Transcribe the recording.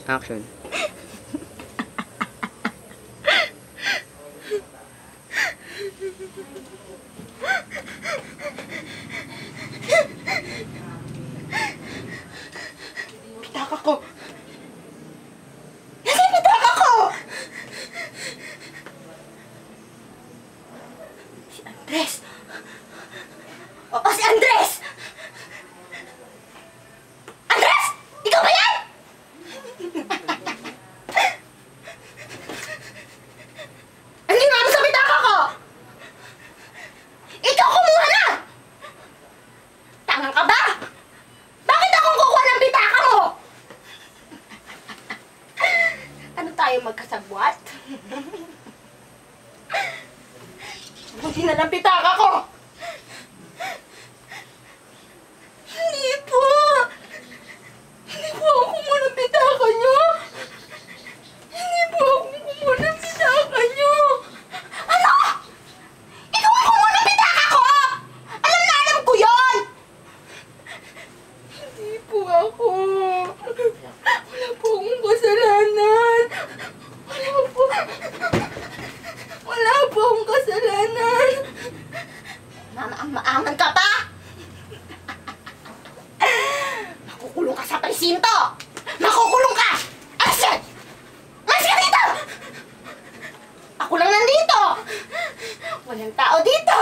Action. Pitaka ko! Nasaan pitaka ko? Si Andres! Oo, si Andres! Andres! Ikaw ba yan? Ano nga sa pitaka ko? Ikaw kumuha na! Tangang ka ba? Bakit akong kukuha ng pitaka mo? Ano tayo magkasabwat? Buti na lang pitaka ko! Hindi po! Hindi po ako kumuha ng pitaka nyo! Hindi po ako kumuha ng pitaka nyo! Ano? Ikaw ang kumuha ng pitaka ko! Alam na alam ko yun! Hindi po ako. Wala po akong kasalanan. Wala po akong kasalanan. Maangan ka pa? Makukulong ka sa presinto! Makukulong ka! Action! Mas ka dito! Ako lang nandito! Walang tao dito!